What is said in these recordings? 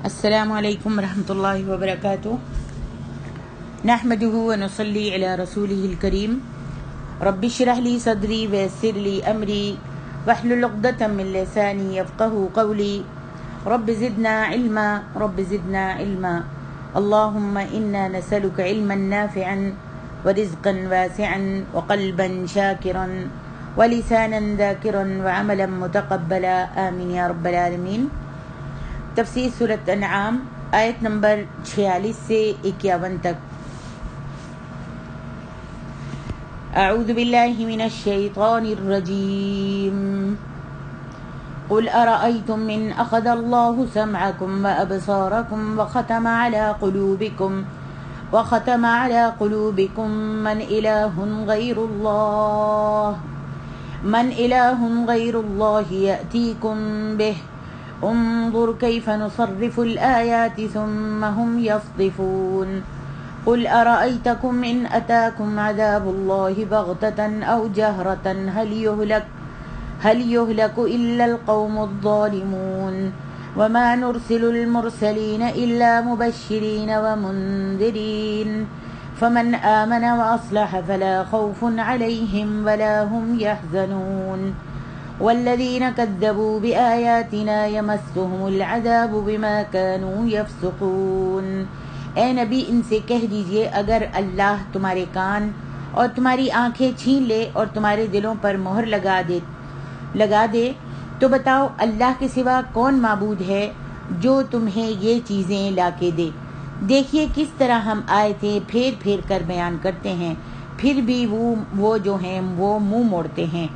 السلام علیکم ورحمۃ اللہ وبرکاتہ۔ نحمده ونصلی علی رسوله الکریم۔ رب اشرح لی صدری ویسر لی امری واحلل عقدۃ من لسانی یفقهوا قولی۔ رب زدنا علما علما۔ اللهم انا نسألك علما نافعا ورزقا واسعا وقلبا شاکرا ولسانا ذاکرا وعملا متقبلا آمین یا رب العالمین۔ تفسیر سورۃ انعام آیت نمبر 46 سے 51 تک۔ اعوذ باللہ من الشیطان الرجیم۔ قل ارأيتم من اخذ الله سمعكم وابصاركم وختم على قلوبكم من اله غير الله يأتيكم به انظر كيف نصرف الآيات ثم هم يصدفون قل أرأيتكم إن أتاكم عذاب الله بغتة أو جهرة هل يهلك إلا القوم الظالمون وما نرسل المرسلين إلا مبشرين ومنذرين فمن آمن وأصلح فلا خوف عليهم ولا هم يحزنون والذین کذبوا بآیاتنا یمسهم العذاب بما كانوا یفسقون۔ اے نبی ان سے کہہ دیجئے اگر اللہ تمہارے کان اور تمہاری آنکھیں چھین لے اور تمہارے دلوں پر مہر لگا دے تو بتاؤ اللہ کے سوا کون معبود ہے جو تمہیں یہ چیزیں لا کے دے۔ دیکھیے کس طرح ہم آیتیں پھیر پھیر کر بیان کرتے ہیں، پھر بھی وہ جو ہیں وہ منہ موڑتے ہیں۔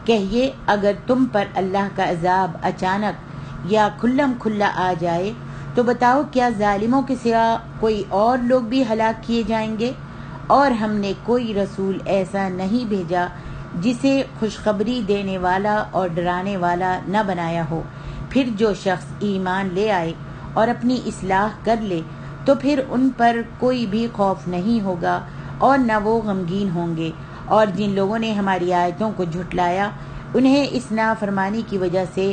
کہیے اگر تم پر اللہ کا عذاب اچانک یا کھلم کھلا آ جائے تو بتاؤ کیا ظالموں کے سوا کوئی اور لوگ بھی ہلاک کیے جائیں گے؟ اور ہم نے کوئی رسول ایسا نہیں بھیجا جسے خوشخبری دینے والا اور ڈرانے والا نہ بنایا ہو۔ پھر جو شخص ایمان لے آئے اور اپنی اصلاح کر لے تو پھر ان پر کوئی بھی خوف نہیں ہوگا اور نہ وہ غمگین ہوں گے۔ اور جن لوگوں نے ہماری آیتوں کو جھٹلایا انہیں اس نافرمانی کی وجہ سے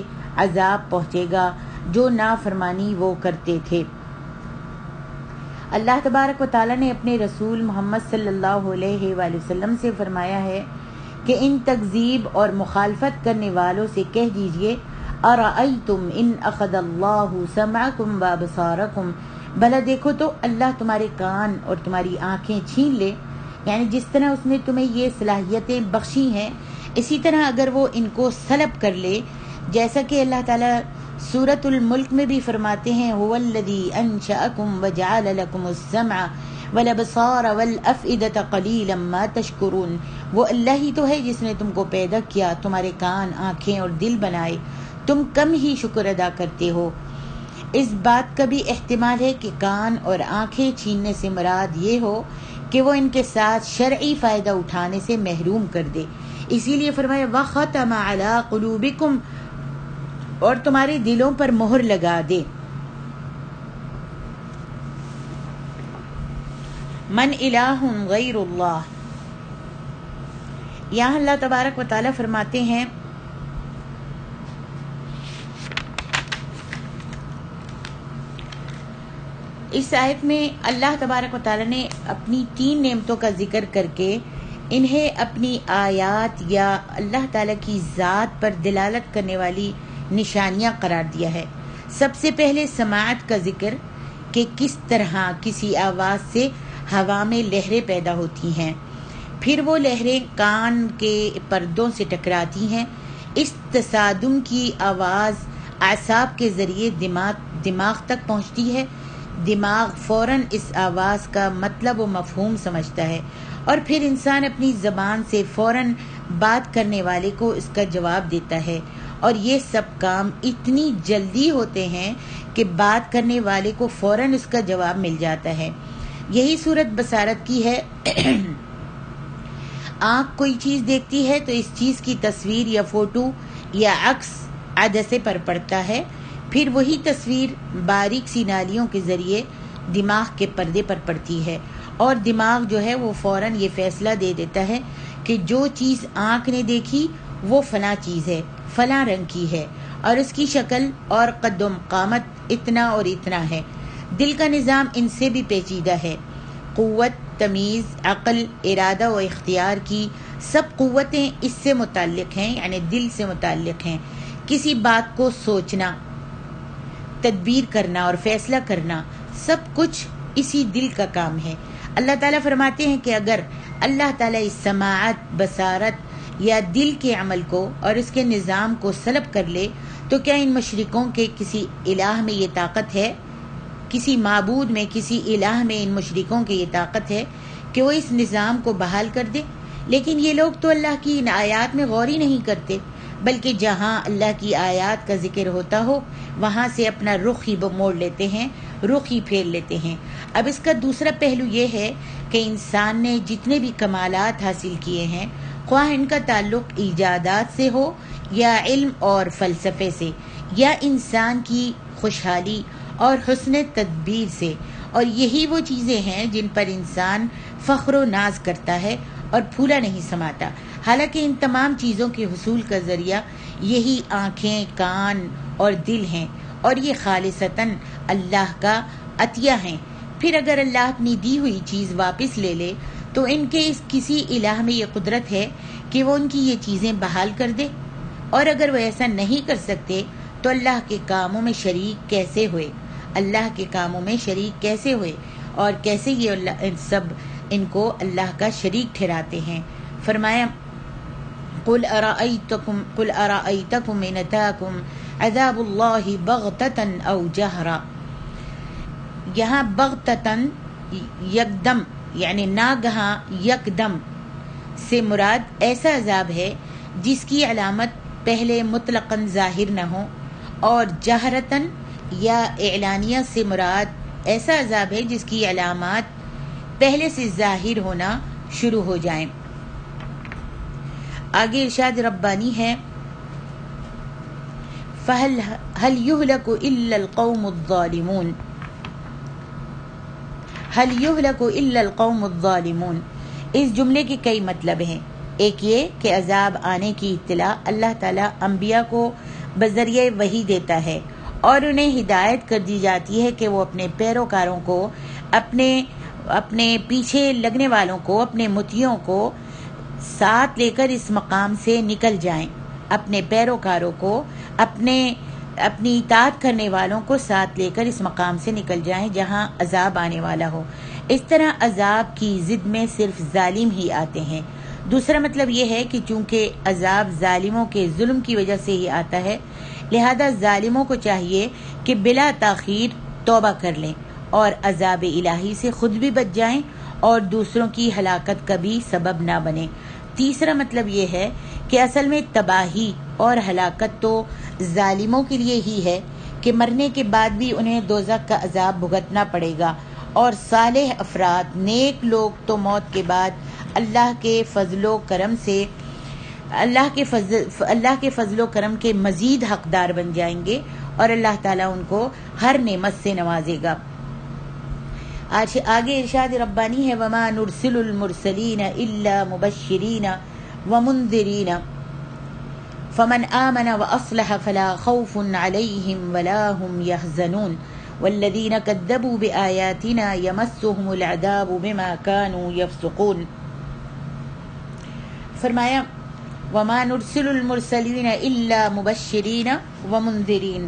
عذاب پہنچے گا جو نافرمانی وہ کرتے تھے۔ اللہ تبارک و تعالیٰ نے اپنے رسول محمد صلی اللہ علیہ وآلہ وسلم سے فرمایا ہے کہ ان تکذیب اور مخالفت کرنے والوں سے کہہ دیجئے ارأیتم ان اخذ اللہ سمعکم وابصارکم، بھلا دیکھو تو اللہ تمہارے کان اور تمہاری آنکھیں چھین لے، یعنی جس طرح اس نے تمہیں یہ صلاحیتیں بخشی ہیں اسی طرح اگر وہ ان کو سلب کر لے، جیسا کہ اللہ تعالیٰ سورۃ الملک میں بھی فرماتے ہیں هو الذی انشأکم وجعل لکم السمع والابصار والافئدۃ قلیلا ما تشکرون۔ وہ اللہ ہی تو ہے جس نے تم کو پیدا کیا، تمہارے کان، آنکھیں اور دل بنائے، تم کم ہی شکر ادا کرتے ہو۔ اس بات کا بھی احتمال ہے کہ کان اور آنکھیں چھیننے سے مراد یہ ہو کہ وہ ان کے ساتھ شرعی فائدہ اٹھانے سے محروم کر دے، اسی لیے فرمایا وَخَتَمَ عَلَىٰ قُلُوبِكُمْ، اور تمہارے دلوں پر مہر لگا دے۔ من الہ غیر اللہ، یہاں اللہ تبارک و تعالیٰ فرماتے ہیں اس آیت میں اللہ تبارک و تعالیٰ نے اپنی 3 نعمتوں کا ذکر کر کے انہیں اپنی آیات یا اللہ تعالیٰ کی ذات پر دلالت کرنے والی نشانیاں قرار دیا ہے۔ سب سے پہلے سماعت کا ذکر کہ کس طرح کسی آواز سے ہوا میں لہریں پیدا ہوتی ہیں، پھر وہ لہریں کان کے پردوں سے ٹکراتی ہیں، اس تصادم کی آواز اعصاب کے ذریعے دماغ تک پہنچتی ہے، دماغ فوراً اس آواز کا مطلب و مفہوم سمجھتا ہے اور پھر انسان اپنی زبان سے فوراً بات کرنے والے کو اس کا جواب دیتا ہے، اور یہ سب کام اتنی جلدی ہوتے ہیں کہ بات کرنے والے کو فوراً اس کا جواب مل جاتا ہے۔ یہی صورت بصارت کی ہے۔ آنکھ کوئی چیز دیکھتی ہے تو اس چیز کی تصویر یا فوٹو یا عکس عدسے پر پڑتا ہے، پھر وہی تصویر باریک سی نالیوں کے ذریعے دماغ کے پردے پر پڑتی ہے، اور دماغ جو ہے وہ فوراً یہ فیصلہ دے دیتا ہے کہ جو چیز آنکھ نے دیکھی وہ فلاں چیز ہے، فلاں رنگ کی ہے، اور اس کی شکل اور قد و قامت اتنا اور اتنا ہے۔ دل کا نظام ان سے بھی پیچیدہ ہے۔ قوت، تمیز، عقل، ارادہ و اختیار کی سب قوتیں اس سے متعلق ہیں، یعنی دل سے متعلق ہیں۔ کسی بات کو سوچنا، تدبیر کرنا اور فیصلہ کرنا سب کچھ اسی دل کا کام ہے۔ اللہ تعالیٰ فرماتے ہیں کہ اگر اللہ تعالیٰ اس سماعت، بصارت یا دل کے عمل کو اور اس کے نظام کو سلب کر لے تو کیا ان مشرکوں کے کسی الہ میں یہ طاقت ہے، کسی معبود میں، کسی الہ میں ان مشرکوں کی یہ طاقت ہے کہ وہ اس نظام کو بحال کر دے؟ لیکن یہ لوگ تو اللہ کی ان آیات میں غور ہی نہیں کرتے، بلکہ جہاں اللہ کی آیات کا ذکر ہوتا ہو وہاں سے اپنا رخ ہی موڑ لیتے ہیں، رخ ہی پھیر لیتے ہیں۔ اب اس کا دوسرا پہلو یہ ہے کہ انسان نے جتنے بھی کمالات حاصل کیے ہیں، خواہ ان کا تعلق ایجادات سے ہو یا علم اور فلسفے سے، یا انسان کی خوشحالی اور حسن تدبیر سے، اور یہی وہ چیزیں ہیں جن پر انسان فخر و ناز کرتا ہے اور پھولا نہیں سماتا۔ حالانکہ ان تمام چیزوں کے حصول کا ذریعہ یہی آنکھیں، کان اور دل ہیں، اور یہ خالصتاً اللہ کا عطیہ ہیں۔ پھر اگر اللہ اپنی دی ہوئی چیز واپس لے لے تو ان کے اس کسی الہ میں یہ قدرت ہے کہ وہ ان کی یہ چیزیں بحال کر دے؟ اور اگر وہ ایسا نہیں کر سکتے تو اللہ کے کاموں میں شریک کیسے ہوئے؟ اللہ کے کاموں میں شریک کیسے ہوئے اور کیسے یہ اللہ سب ان کو اللہ کا شریک ٹھہراتے ہیں؟ فرمایا قل ارأيتكم إن أتاكم عذاب الله بغتة أو جهرا۔ یہاں بغتتاً یکدم یعنی ناگہاں، یکدم سے مراد ایسا عذاب ہے جس کی علامت پہلے مطلقاً ظاہر نہ ہو، اور جہرتاً یا اعلانیہ سے مراد ایسا عذاب ہے جس کی علامات پہلے سے ظاہر ہونا شروع ہو جائیں۔ آگے ارشاد ربانی ہے فَهَلْ يُهْلَكُ إِلَّا الْقَوْمُ الظَّالِمُونَ، هَلْ يُهْلَكُ إِلَّا الْقَوْمُ الظَّالِمُونَ۔ اس جملے کے کئی مطلب ہیں۔ ایک یہ کہ عذاب آنے کی اطلاع اللہ تعالیٰ انبیاء کو بذریعہ وحی دیتا ہے، اور انہیں ہدایت کر دی جاتی ہے کہ وہ اپنے پیروکاروں کو، اپنے پیچھے لگنے والوں کو، اپنے مطیعوں کو ساتھ لے کر اس مقام سے نکل جائیں، اپنے پیروکاروں کو، اپنی اطاعت کرنے والوں کو ساتھ لے کر اس مقام سے نکل جائیں جہاں عذاب آنے والا ہو۔ اس طرح عذاب کی ضد میں صرف ظالم ہی آتے ہیں۔ دوسرا مطلب یہ ہے کہ چونکہ عذاب ظالموں کے ظلم کی وجہ سے ہی آتا ہے، لہذا ظالموں کو چاہیے کہ بلا تاخیر توبہ کر لیں اور عذاب الہی سے خود بھی بچ جائیں اور دوسروں کی ہلاکت کا بھی سبب نہ بنے۔ تیسرا مطلب یہ ہے کہ اصل میں تباہی اور ہلاکت تو ظالموں کے لیے ہی ہے کہ مرنے کے بعد بھی انہیں دوزخ کا عذاب بھگتنا پڑے گا، اور صالح افراد، نیک لوگ تو موت کے بعد اللہ کے فضل و کرم سے اللہ کے فضل و کرم کے مزید حقدار بن جائیں گے، اور اللہ تعالیٰ ان کو ہر نعمت سے نوازے گا۔ آگے ارشاد ربانی ہے وَمَا نُرْسِلُ الْمُرْسَلِينَ إِلَّا مُبَشِّرِينَ وَمُنذِرِينَ فَمَنْ آمَنَ وَأَصْلَحَ فَلَا خَوْفٌ عَلَيْهِمْ وَلَا هُمْ يَحْزَنُونَ وَالَّذِينَ كَذَّبُوا بِآيَاتِنَا يَمَسُّهُمُ الْعَذَابُ بِمَا كَانُوا يَفْسُقُونَ۔ فرمایا وَمَا نُرْسِلُ الْمُرْسَلِينَ إِلَّا مُبَشِّرِينَ وَمُنذِرِينَ،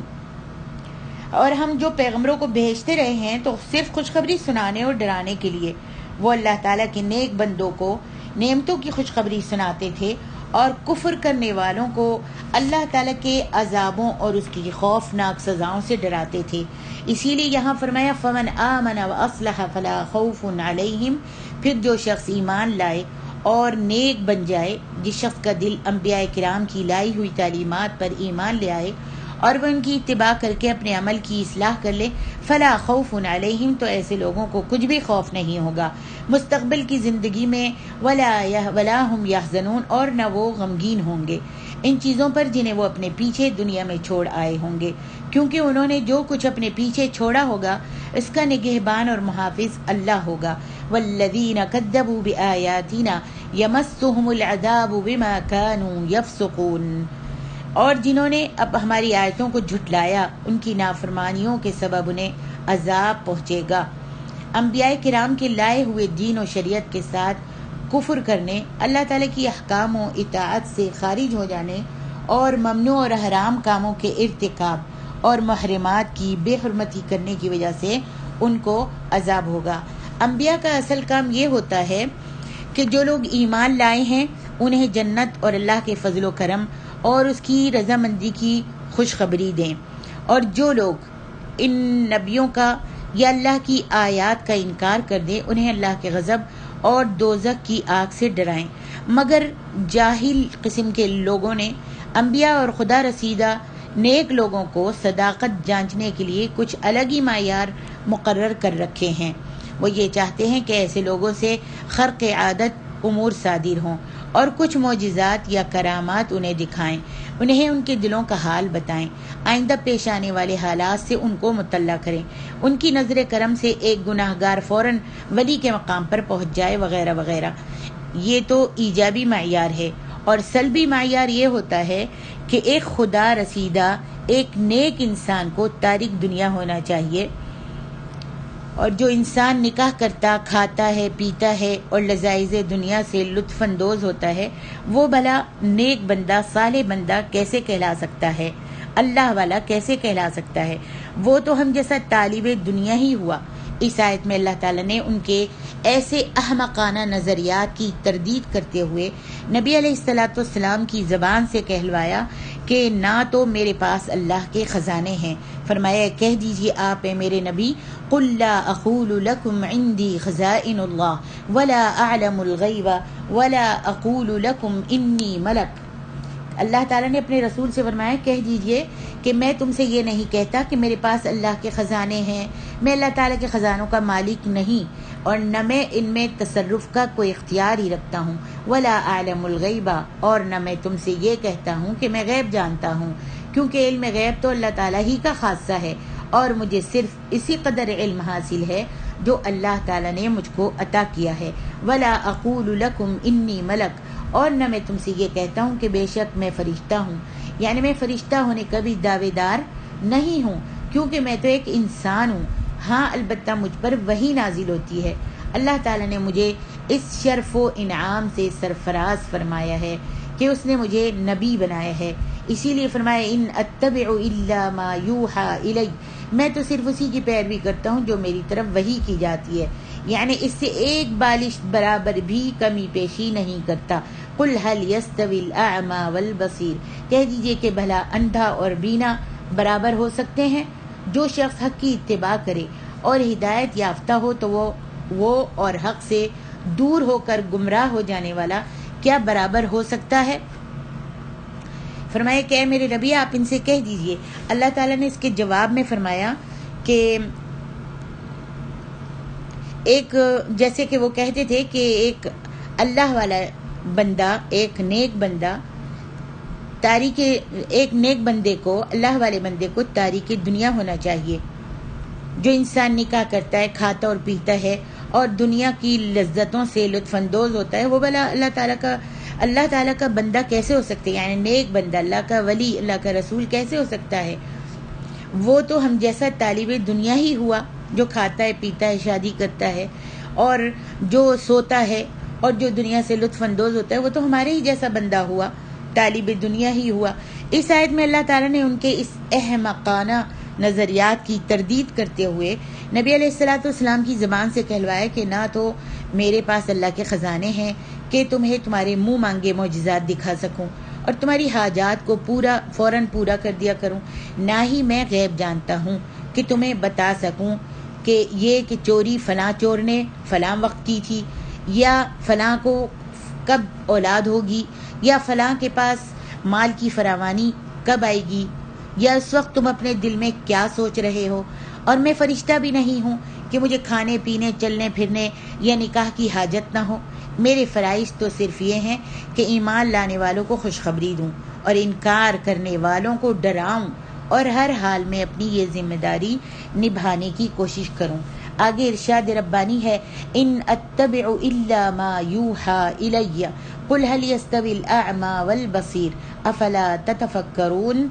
اور ہم جو پیغمبروں کو بھیجتے رہے ہیں تو صرف خوشخبری سنانے اور ڈرانے کے لیے۔ وہ اللہ تعالیٰ کے نیک بندوں کو نعمتوں کی خوشخبری سناتے تھے اور کفر کرنے والوں کو اللہ تعالیٰ کے عذابوں اور اس کی خوفناک سزاؤں سے ڈراتے تھے۔ اسی لیے یہاں فرمایا فَمَنْ آمَنَ وَأَصْلَحَ فَلَا خَوْفٌ عَلَيْهِمْ، پھر جو شخص ایمان لائے اور نیک بن جائے، جس شخص کا دل انبیاء کرام کی لائی ہوئی تعلیمات پر ایمان لے آئے اور وہ ان کی اتباع کر کے اپنے عمل کی اصلاح کر لے، فلا خوف علیہم، تو ایسے لوگوں کو کچھ بھی خوف نہیں ہوگا مستقبل کی زندگی میں، ولا ہم یحزنون، اور نہ وہ غمگین ہوں گے ان چیزوں پر جنہیں وہ اپنے پیچھے دنیا میں چھوڑ آئے ہوں گے، کیونکہ انہوں نے جو کچھ اپنے پیچھے چھوڑا ہوگا اس کا نگہبان اور محافظ اللہ ہوگا۔ والذین کذبوا بآیاتنا یمسهم العذاب بما كانوا یفسقون۔ اور جنہوں نے اب ہماری آیتوں کو جھٹلایا ان کی نافرمانیوں کے سبب انہیں عذاب پہنچے گا۔ انبیاء کرام کے لائے ہوئے دین و شریعت کے ساتھ کفر کرنے، اللہ تعالیٰ کی احکام و اطاعت سے خارج ہو جانے اور ممنوع اور حرام کاموں کے ارتکاب اور محرمات کی بے حرمتی کرنے کی وجہ سے ان کو عذاب ہوگا۔ انبیاء کا اصل کام یہ ہوتا ہے کہ جو لوگ ایمان لائے ہیں انہیں جنت اور اللہ کے فضل و کرم اور اس کی رضامندی کی خوشخبری دیں، اور جو لوگ ان نبیوں کا یا اللہ کی آیات کا انکار کر دیں انہیں اللہ کے غضب اور دوزخ کی آگ سے ڈرائیں۔ مگر جاہل قسم کے لوگوں نے انبیاء اور خدا رسیدہ نیک لوگوں کو صداقت جانچنے کے لیے کچھ الگ ہی معیار مقرر کر رکھے ہیں۔ وہ یہ چاہتے ہیں کہ ایسے لوگوں سے خرق عادت امور صادر ہوں اور کچھ معجزات یا کرامات انہیں دکھائیں، انہیں ان کے دلوں کا حال بتائیں، آئندہ پیش آنے والے حالات سے ان کو مطلع کریں، ان کی نظر کرم سے ایک گناہ گار فوراً ولی کے مقام پر پہنچ جائے، وغیرہ وغیرہ۔ یہ تو ایجابی معیار ہے، اور سلبی معیار یہ ہوتا ہے کہ ایک خدا رسیدہ ایک نیک انسان کو تارک دنیا ہونا چاہیے، اور جو انسان نکاح کرتا، کھاتا ہے، پیتا ہے اور لذائذ دنیا سے لطف اندوز ہوتا ہے، وہ بھلا نیک بندہ، صالح بندہ کیسے کہلا سکتا ہے؟ اللہ والا کیسے کہلا سکتا ہے؟ وہ تو ہم جیسا طالب دنیا ہی ہوا۔ اس آیت میں اللہ تعالیٰ نے ان کے ایسے احمقانہ نظریات کی تردید کرتے ہوئے نبی علیہ الصلوۃ والسلام کی زبان سے کہلوایا کہ نہ تو میرے پاس اللہ کے خزانے ہیں۔ فرمایا کہہ دیجیے آپ اے میرے نبی، قل لا اقول لكم عندي خزائن الله ولا اعلم الغیب ولا اقول لكم انی ملک۔ اللہ تعالیٰ نے اپنے رسول سے فرمایا کہہ دیجئے کہ میں تم سے یہ نہیں کہتا کہ میرے پاس اللہ کے خزانے ہیں، میں اللہ تعالیٰ کے خزانوں کا مالک نہیں، اور نہ میں ان میں تصرف کا کوئی اختیار ہی رکھتا ہوں، ولا اعلم الغیب، اور نہ میں تم سے یہ کہتا ہوں کہ میں غیب جانتا ہوں، کیونکہ علم غیب تو اللہ تعالیٰ ہی کا خاصہ ہے، اور مجھے صرف اسی قدر علم حاصل ہے جو اللہ تعالیٰ نے مجھ کو عطا کیا ہے۔ ولا اقول لکم انی ملک، اور نہ میں تم سے یہ کہتا ہوں کہ بے شک میں فرشتہ ہوں، یعنی میں فرشتہ ہونے کا بھی دعوے دار نہیں ہوں، کیونکہ میں تو ایک انسان ہوں۔ ہاں البتہ مجھ پر وحی نازل ہوتی ہے۔ اللہ تعالیٰ نے مجھے اس شرف و انعام سے سرفراز فرمایا ہے کہ اس نے مجھے نبی بنایا ہے، اسی لیے فرمایا ان اتبع الا ما یوحى الی، میں تو صرف اسی کی پیروی کرتا ہوں جو میری طرف وحی کی جاتی ہے، یعنی اس سے ایک بالشت برابر بھی کمی پیشی نہیں کرتا۔ قل هل يستوي الاعمى والبصير، کہہ دیجئے کہ بھلا اندھا اور بینا برابر ہو سکتے ہیں؟ جو شخص حق کی اتباع کرے اور ہدایت یافتہ ہو تو وہ اور حق سے دور ہو کر گمراہ ہو جانے والا کیا برابر ہو سکتا ہے؟ فرمایا کہ اے میرے نبی آپ ان سے کہہ دیجئے۔ اللہ تعالیٰ نے اس کے جواب میں فرمایا کہ ایک جیسے کہ وہ کہتے تھے کہ ایک اللہ والا بندہ، ایک نیک بندہ ایک نیک بندے کو، اللہ والے بندے کو تاریک دنیا ہونا چاہیے۔ جو انسان نکاح کرتا ہے، کھاتا اور پیتا ہے اور دنیا کی لذتوں سے لطف اندوز ہوتا ہے، وہ بھلا اللہ تعالیٰ کا بندہ کیسے ہو سکتا ہے؟ یعنی نیک بندہ، اللہ کا ولی، اللہ کا رسول کیسے ہو سکتا ہے؟ وہ تو ہم جیسا طالب دنیا ہی ہوا، جو کھاتا ہے، پیتا ہے، شادی کرتا ہے اور جو سوتا ہے اور جو دنیا سے لطف اندوز ہوتا ہے، وہ تو ہمارے ہی جیسا بندہ ہوا، طالب دنیا ہی ہوا۔ اس آیت میں اللہ تعالیٰ نے ان کے اس احمقانہ نظریات کی تردید کرتے ہوئے نبی علیہ الصلوۃ والسلام کی زبان سے کہلوایا کہ نہ تو میرے پاس اللہ کے خزانے ہیں کہ تمہیں تمہارے منہ مانگے معجزات دکھا سکوں اور تمہاری حاجات کو فوراً پورا کر دیا کروں، نہ ہی میں غیب جانتا ہوں کہ تمہیں بتا سکوں کہ یہ کہ چوری فلاں چور نے فلاں وقت کی تھی، یا فلاں کو کب اولاد ہوگی، یا فلاں کے پاس مال کی فراوانی کب آئے گی، یا اس وقت تم اپنے دل میں کیا سوچ رہے ہو۔ اور میں فرشتہ بھی نہیں ہوں کہ مجھے کھانے پینے، چلنے پھرنے یا نکاح کی حاجت نہ ہو۔ میرے فرائض تو صرف یہ ہیں کہ ایمان لانے والوں کو خوشخبری دوں اور انکار کرنے والوں کو ڈراؤں، اور ہر حال میں اپنی یہ ذمہ داری نبھانے کی کوشش کروں۔ آگے ارشاد ربانی ہے ان اتبع الا ما یوحى الی قل هل يستوي الأعمى والبصير افلا تتفکرون،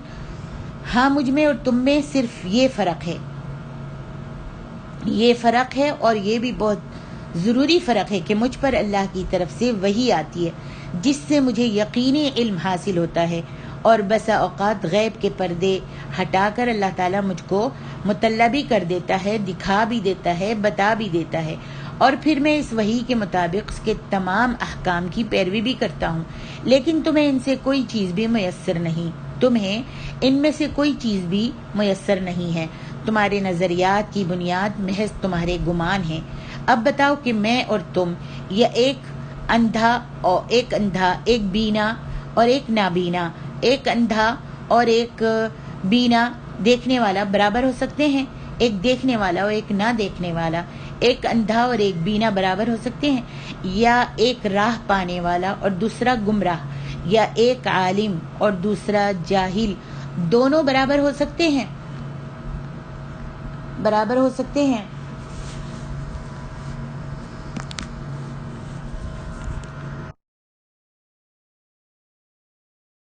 ہاں مجھ میں اور تم میں صرف یہ فرق ہے، یہ فرق ہے، اور یہ بھی بہت ضروری فرق ہے کہ مجھ پر اللہ کی طرف سے وحی آتی ہے جس سے مجھے یقینی علم حاصل ہوتا ہے، اور بسا اوقات غیب کے پردے ہٹا کر اللہ تعالیٰ مجھ کو مطلع بھی کر دیتا ہے، دکھا بھی دیتا ہے، بتا بھی دیتا ہے، اور پھر میں اس وحی کے مطابق اس کے تمام احکام کی پیروی بھی کرتا ہوں، لیکن تمہیں ان سے کوئی چیز بھی میسر نہیں، تمہیں ان میں سے کوئی چیز بھی میسر نہیں ہے، تمہارے نظریات کی بنیاد محض تمہارے گمان ہیں۔ اب بتاؤ کہ میں اور تم یا ایک اندھا، ایک بینا اور ایک نابینا، ایک اندھا اور ایک بینا دیکھنے والا برابر ہو سکتے ہیں؟ ایک دیکھنے والا اور ایک نہ دیکھنے والا، ایک اندھا اور ایک بینا برابر ہو سکتے ہیں؟ یا ایک راہ پانے والا اور دوسرا گمراہ، یا ایک عالم اور دوسرا جاہل، دونوں برابر ہو سکتے ہیں؟ برابر ہو سکتے ہیں؟